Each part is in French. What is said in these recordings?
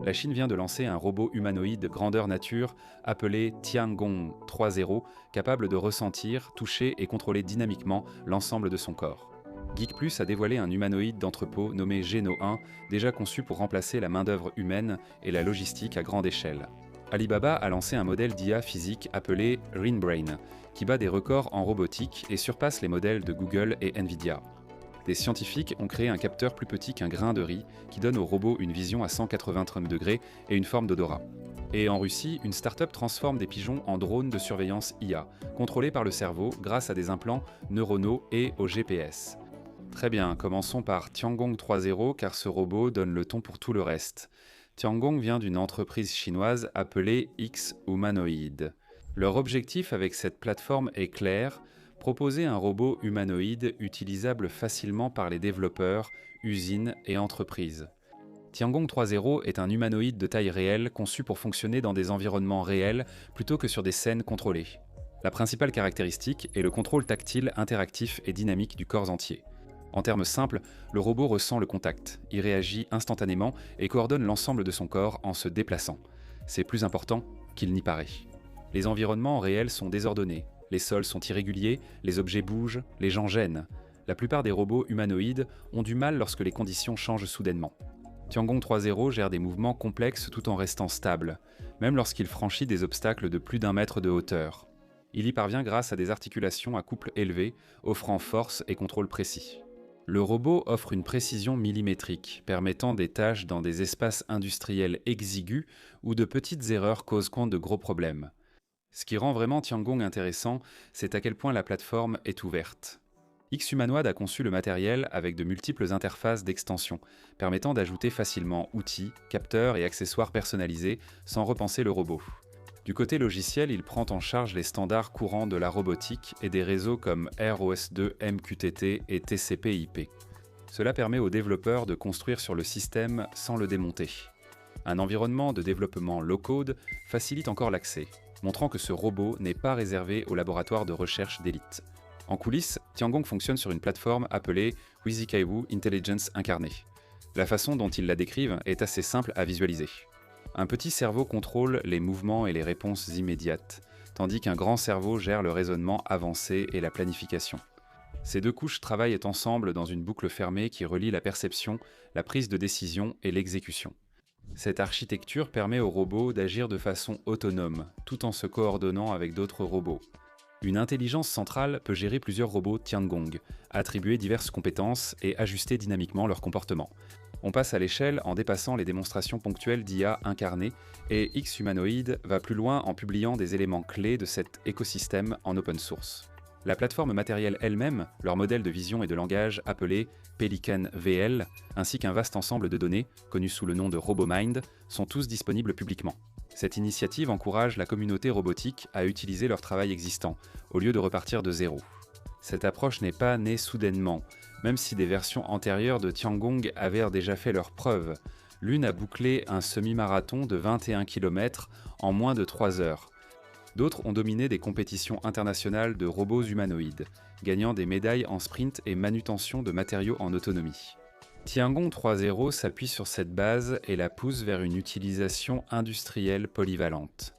La Chine vient de lancer un robot humanoïde grandeur nature appelé Tiangong 3.0, capable de ressentir, toucher et contrôler dynamiquement l'ensemble de son corps. Geek Plus a dévoilé un humanoïde d'entrepôt nommé Geno 1, déjà conçu pour remplacer la main-d'œuvre humaine et la logistique à grande échelle. Alibaba a lancé un modèle d'IA physique appelé RinBrain, qui bat des records en robotique et surpasse les modèles de Google et Nvidia. Des scientifiques ont créé un capteur plus petit qu'un grain de riz qui donne au robot une vision à 180 degrés et une forme d'odorat. Et en Russie, une start-up transforme des pigeons en drones de surveillance IA, contrôlés par le cerveau grâce à des implants neuronaux et au GPS. Très bien, commençons par Tiangong 3.0 car ce robot donne le ton pour tout le reste. Tiangong vient d'une entreprise chinoise appelée X Humanoid. Leur objectif avec cette plateforme est clair: proposer un robot humanoïde utilisable facilement par les développeurs, usines et entreprises. Tiangong 3.0 est un humanoïde de taille réelle conçu pour fonctionner dans des environnements réels plutôt que sur des scènes contrôlées. La principale caractéristique est le contrôle tactile, interactif et dynamique du corps entier. En termes simples, le robot ressent le contact, y réagit instantanément et coordonne l'ensemble de son corps en se déplaçant. C'est plus important qu'il n'y paraît. Les environnements réels sont désordonnés. Les sols sont irréguliers, les objets bougent, les gens gênent. La plupart des robots humanoïdes ont du mal lorsque les conditions changent soudainement. Tiangong 3.0 gère des mouvements complexes tout en restant stable, même lorsqu'il franchit des obstacles de plus d'1 mètre de hauteur. Il y parvient grâce à des articulations à couple élevé, offrant force et contrôle précis. Le robot offre une précision millimétrique, permettant des tâches dans des espaces industriels exigus où de petites erreurs causent de gros problèmes. Ce qui rend vraiment Tiangong intéressant, c'est à quel point la plateforme est ouverte. X Humanoid a conçu le matériel avec de multiples interfaces d'extension, permettant d'ajouter facilement outils, capteurs et accessoires personnalisés sans repenser le robot. Du côté logiciel, il prend en charge les standards courants de la robotique et des réseaux comme ROS2, MQTT et TCP/IP. Cela permet aux développeurs de construire sur le système sans le démonter. Un environnement de développement low-code facilite encore l'accès, montrant que ce robot n'est pas réservé aux laboratoires de recherche d'élite. En coulisses, Tiangong fonctionne sur une plateforme appelée Wizikaiwu Intelligence Incarnée. La façon dont ils la décrivent est assez simple à visualiser. Un petit cerveau contrôle les mouvements et les réponses immédiates, tandis qu'un grand cerveau gère le raisonnement avancé et la planification. Ces deux couches travaillent ensemble dans une boucle fermée qui relie la perception, la prise de décision et l'exécution. Cette architecture permet aux robots d'agir de façon autonome, tout en se coordonnant avec d'autres robots. Une intelligence centrale peut gérer plusieurs robots Tiangong, attribuer diverses compétences et ajuster dynamiquement leur comportement. On passe à l'échelle en dépassant les démonstrations ponctuelles d'IA incarnée, et X Humanoid va plus loin en publiant des éléments clés de cet écosystème en open source. La plateforme matérielle elle-même, leur modèle de vision et de langage appelé Pelican VL, ainsi qu'un vaste ensemble de données, connu sous le nom de RoboMind, sont tous disponibles publiquement. Cette initiative encourage la communauté robotique à utiliser leur travail existant, au lieu de repartir de zéro. Cette approche n'est pas née soudainement, même si des versions antérieures de Tiangong avaient déjà fait leurs preuves. L'une a bouclé un semi-marathon de 21 km en moins de 3 heures. D'autres ont dominé des compétitions internationales de robots humanoïdes, gagnant des médailles en sprint et manutention de matériaux en autonomie. Tiangong 3.0 s'appuie sur cette base et la pousse vers une utilisation industrielle polyvalente.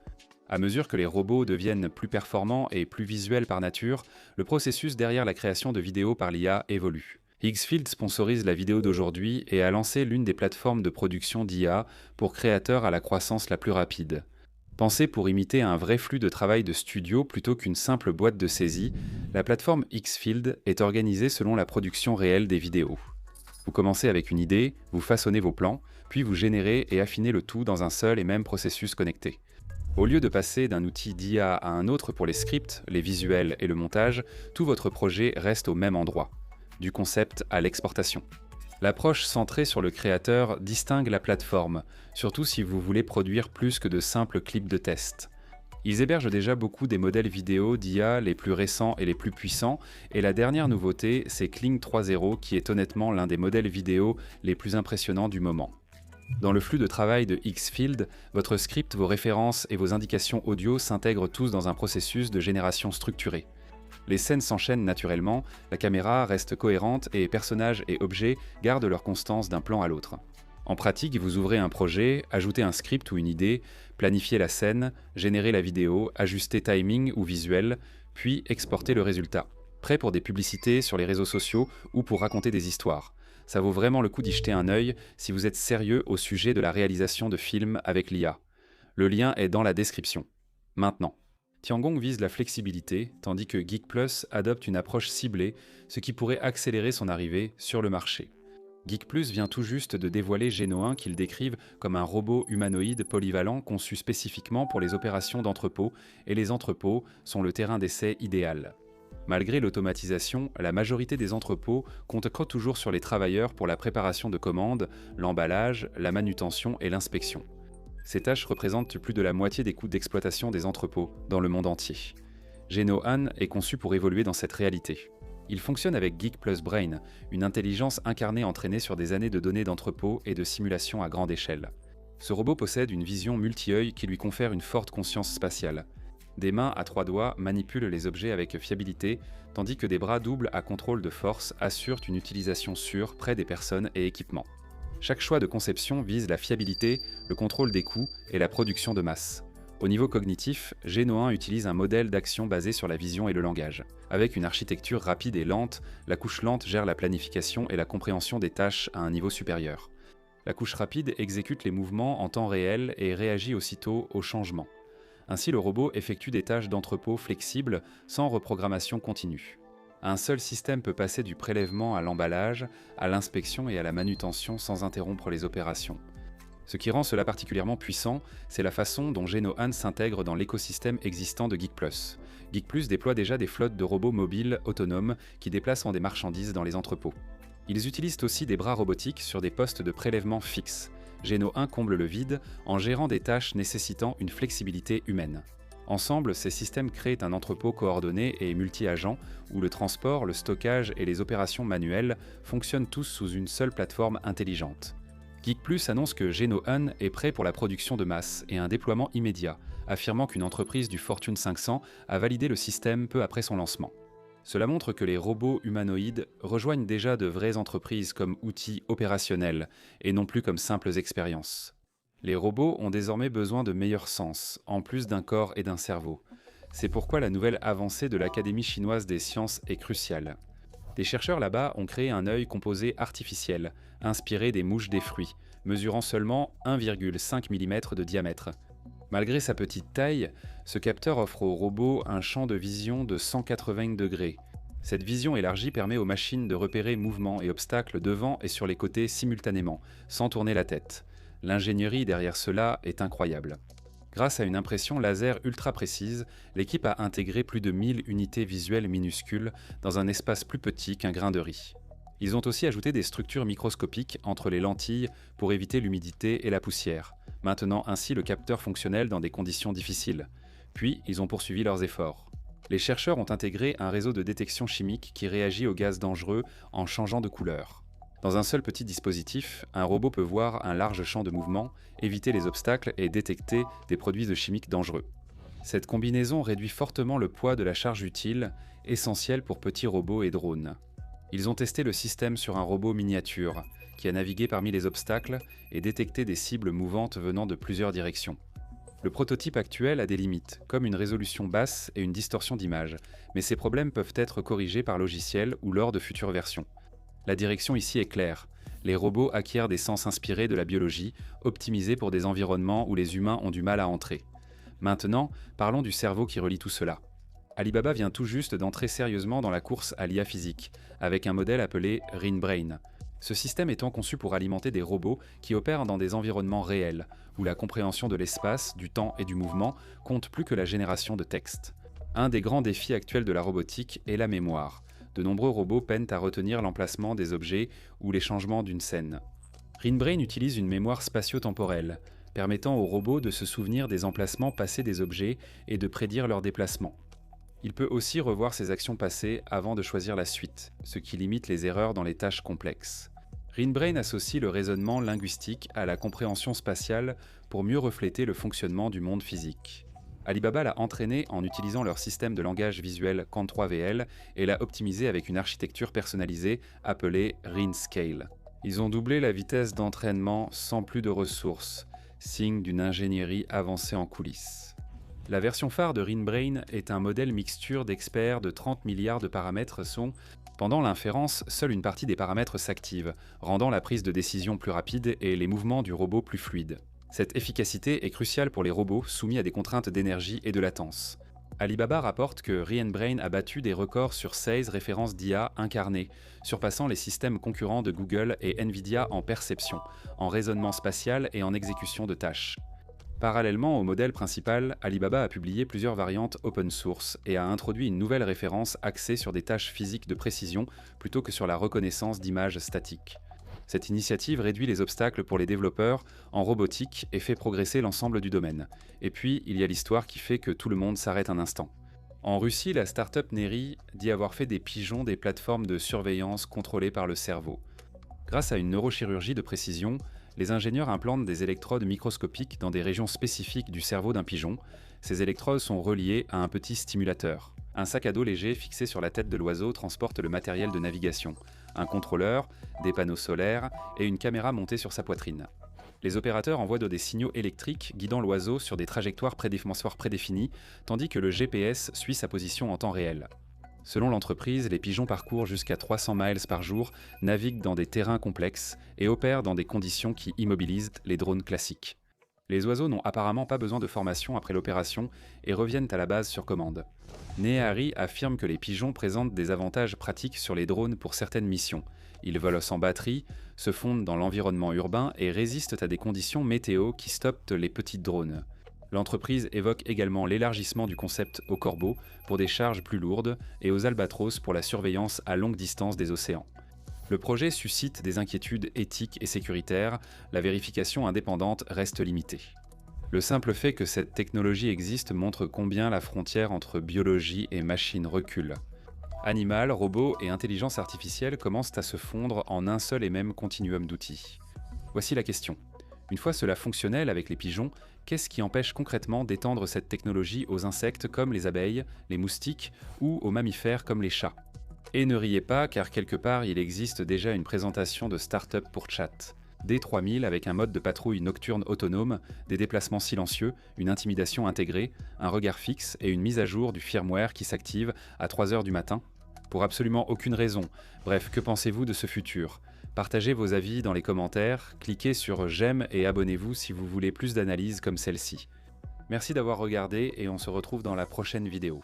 À mesure que les robots deviennent plus performants et plus visuels par nature, le processus derrière la création de vidéos par l'IA évolue. Xfield sponsorise la vidéo d'aujourd'hui et a lancé l'une des plateformes de production d'IA pour créateurs à la croissance la plus rapide. Pensée pour imiter un vrai flux de travail de studio plutôt qu'une simple boîte de saisie, la plateforme Xfield est organisée selon la production réelle des vidéos. Vous commencez avec une idée, vous façonnez vos plans, puis vous générez et affinez le tout dans un seul et même processus connecté. Au lieu de passer d'un outil d'IA à un autre pour les scripts, les visuels et le montage, tout votre projet reste au même endroit, du concept à l'exportation. L'approche centrée sur le créateur distingue la plateforme, surtout si vous voulez produire plus que de simples clips de test. Ils hébergent déjà beaucoup des modèles vidéo d'IA les plus récents et les plus puissants, et la dernière nouveauté, c'est Kling 3.0 qui est honnêtement l'un des modèles vidéo les plus impressionnants du moment. Dans le flux de travail de Xfield, votre script, vos références et vos indications audio s'intègrent tous dans un processus de génération structuré. Les scènes s'enchaînent naturellement, la caméra reste cohérente et personnages et objets gardent leur constance d'un plan à l'autre. En pratique, vous ouvrez un projet, ajoutez un script ou une idée, planifiez la scène, générez la vidéo, ajustez timing ou visuel, puis exportez le résultat. Prêt pour des publicités sur les réseaux sociaux ou pour raconter des histoires. Ça vaut vraiment le coup d'y jeter un œil si vous êtes sérieux au sujet de la réalisation de films avec l'IA. Le lien est dans la description. Maintenant. Tiangong vise la flexibilité, tandis que Geek Plus adopte une approche ciblée, ce qui pourrait accélérer son arrivée sur le marché. Geek Plus vient tout juste de dévoiler Geno 1 qu'il décrive comme un robot humanoïde polyvalent conçu spécifiquement pour les opérations d'entrepôt, et les entrepôts sont le terrain d'essai idéal. Malgré l'automatisation, la majorité des entrepôts comptent encore toujours sur les travailleurs pour la préparation de commandes, l'emballage, la manutention et l'inspection. Ces tâches représentent plus de la moitié des coûts d'exploitation des entrepôts dans le monde entier. Geno 1 est conçu pour évoluer dans cette réalité. Il fonctionne avec Geek Plus Brain, une intelligence incarnée entraînée sur des années de données d'entrepôt et de simulation à grande échelle. Ce robot possède une vision multi-œil qui lui confère une forte conscience spatiale. Des mains à 3 doigts manipulent les objets avec fiabilité, tandis que des bras doubles à contrôle de force assurent une utilisation sûre près des personnes et équipements. Chaque choix de conception vise la fiabilité, le contrôle des coûts et la production de masse. Au niveau cognitif, Geno 1 utilise un modèle d'action basé sur la vision et le langage. Avec une architecture rapide et lente, la couche lente gère la planification et la compréhension des tâches à un niveau supérieur. La couche rapide exécute les mouvements en temps réel et réagit aussitôt aux changements. Ainsi, le robot effectue des tâches d'entrepôt flexibles sans reprogrammation continue. Un seul système peut passer du prélèvement à l'emballage, à l'inspection et à la manutention sans interrompre les opérations. Ce qui rend cela particulièrement puissant, c'est la façon dont Geno 1 s'intègre dans l'écosystème existant de Geek Plus. Geek Plus déploie déjà des flottes de robots mobiles autonomes qui déplacent des marchandises dans les entrepôts. Ils utilisent aussi des bras robotiques sur des postes de prélèvement fixes. Geno 1 comble le vide en gérant des tâches nécessitant une flexibilité humaine. Ensemble, ces systèmes créent un entrepôt coordonné et multi-agent où le transport, le stockage et les opérations manuelles fonctionnent tous sous une seule plateforme intelligente. Geek Plus annonce que Geno 1 est prêt pour la production de masse et un déploiement immédiat, affirmant qu'une entreprise du Fortune 500 a validé le système peu après son lancement. Cela montre que les robots humanoïdes rejoignent déjà de vraies entreprises comme outils opérationnels et non plus comme simples expériences. Les robots ont désormais besoin de meilleurs sens, en plus d'un corps et d'un cerveau. C'est pourquoi la nouvelle avancée de l'Académie chinoise des sciences est cruciale. Des chercheurs là-bas ont créé un œil composé artificiel, inspiré des mouches des fruits, mesurant seulement 1,5 mm de diamètre. Malgré sa petite taille, ce capteur offre au robot un champ de vision de 180 degrés. Cette vision élargie permet aux machines de repérer mouvements et obstacles devant et sur les côtés simultanément, sans tourner la tête. L'ingénierie derrière cela est incroyable. Grâce à une impression laser ultra précise, l'équipe a intégré plus de 1000 unités visuelles minuscules dans un espace plus petit qu'un grain de riz. Ils ont aussi ajouté des structures microscopiques entre les lentilles pour éviter l'humidité et la poussière, maintenant ainsi le capteur fonctionnel dans des conditions difficiles. Puis, ils ont poursuivi leurs efforts. Les chercheurs ont intégré un réseau de détection chimique qui réagit aux gaz dangereux en changeant de couleur. Dans un seul petit dispositif, un robot peut voir un large champ de mouvement, éviter les obstacles et détecter des produits chimiques dangereux. Cette combinaison réduit fortement le poids de la charge utile, essentielle pour petits robots et drones. Ils ont testé le système sur un robot miniature, qui a navigué parmi les obstacles et détecté des cibles mouvantes venant de plusieurs directions. Le prototype actuel a des limites, comme une résolution basse et une distorsion d'image, mais ces problèmes peuvent être corrigés par logiciel ou lors de futures versions. La direction ici est claire. Les robots acquièrent des sens inspirés de la biologie, optimisés pour des environnements où les humains ont du mal à entrer. Maintenant, parlons du cerveau qui relie tout cela. Alibaba vient tout juste d'entrer sérieusement dans la course à l'IA physique, avec un modèle appelé RinBrain. Ce système étant conçu pour alimenter des robots qui opèrent dans des environnements réels, où la compréhension de l'espace, du temps et du mouvement compte plus que la génération de texte. Un des grands défis actuels de la robotique est la mémoire. De nombreux robots peinent à retenir l'emplacement des objets ou les changements d'une scène. RinBrain utilise une mémoire spatio-temporelle, permettant aux robots de se souvenir des emplacements passés des objets et de prédire leur déplacement. Il peut aussi revoir ses actions passées avant de choisir la suite, ce qui limite les erreurs dans les tâches complexes. RinBrain associe le raisonnement linguistique à la compréhension spatiale pour mieux refléter le fonctionnement du monde physique. Alibaba l'a entraîné en utilisant leur système de langage visuel Cant3VL et l'a optimisé avec une architecture personnalisée appelée RinScale. Ils ont doublé la vitesse d'entraînement sans plus de ressources, signe d'une ingénierie avancée en coulisses. La version phare de RinBrain est un modèle mixture d'experts de 30 milliards de paramètres sont. Pendant l'inférence, seule une partie des paramètres s'active, rendant la prise de décision plus rapide et les mouvements du robot plus fluides. Cette efficacité est cruciale pour les robots soumis à des contraintes d'énergie et de latence. Alibaba rapporte que RienBrain a battu des records sur 16 références d'IA incarnées, surpassant les systèmes concurrents de Google et Nvidia en perception, en raisonnement spatial et en exécution de tâches. Parallèlement au modèle principal, Alibaba a publié plusieurs variantes open source et a introduit une nouvelle référence axée sur des tâches physiques de précision plutôt que sur la reconnaissance d'images statiques. Cette initiative réduit les obstacles pour les développeurs en robotique et fait progresser l'ensemble du domaine. Et puis, il y a l'histoire qui fait que tout le monde s'arrête un instant. En Russie, la start-up Neri dit avoir fait des pigeons des plateformes de surveillance contrôlées par le cerveau. Grâce à une neurochirurgie de précision, les ingénieurs implantent des électrodes microscopiques dans des régions spécifiques du cerveau d'un pigeon. Ces électrodes sont reliées à un petit stimulateur. Un sac à dos léger fixé sur la tête de l'oiseau transporte le matériel de navigation, un contrôleur, des panneaux solaires et une caméra montée sur sa poitrine. Les opérateurs envoient des signaux électriques guidant l'oiseau sur des trajectoires prédéfinies, tandis que le GPS suit sa position en temps réel. Selon l'entreprise, les pigeons parcourent jusqu'à 300 miles par jour, naviguent dans des terrains complexes et opèrent dans des conditions qui immobilisent les drones classiques. Les oiseaux n'ont apparemment pas besoin de formation après l'opération et reviennent à la base sur commande. Nehari affirme que les pigeons présentent des avantages pratiques sur les drones pour certaines missions. Ils volent sans batterie, se fondent dans l'environnement urbain et résistent à des conditions météo qui stoppent les petits drones. L'entreprise évoque également l'élargissement du concept aux corbeaux pour des charges plus lourdes et aux albatros pour la surveillance à longue distance des océans. Le projet suscite des inquiétudes éthiques et sécuritaires, la vérification indépendante reste limitée. Le simple fait que cette technologie existe montre combien la frontière entre biologie et machine recule. Animal, robots et intelligence artificielle commencent à se fondre en un seul et même continuum d'outils. Voici la question. Une fois cela fonctionnel avec les pigeons, qu'est-ce qui empêche concrètement d'étendre cette technologie aux insectes comme les abeilles, les moustiques ou aux mammifères comme les chats ? Et ne riez pas car quelque part il existe déjà une présentation de start-up pour chat. D3000 avec un mode de patrouille nocturne autonome, des déplacements silencieux, une intimidation intégrée, un regard fixe et une mise à jour du firmware qui s'active à 3h du matin. Pour absolument aucune raison. Bref, que pensez-vous de ce futur ? Partagez vos avis dans les commentaires, cliquez sur j'aime et abonnez-vous si vous voulez plus d'analyses comme celle-ci. Merci d'avoir regardé et on se retrouve dans la prochaine vidéo.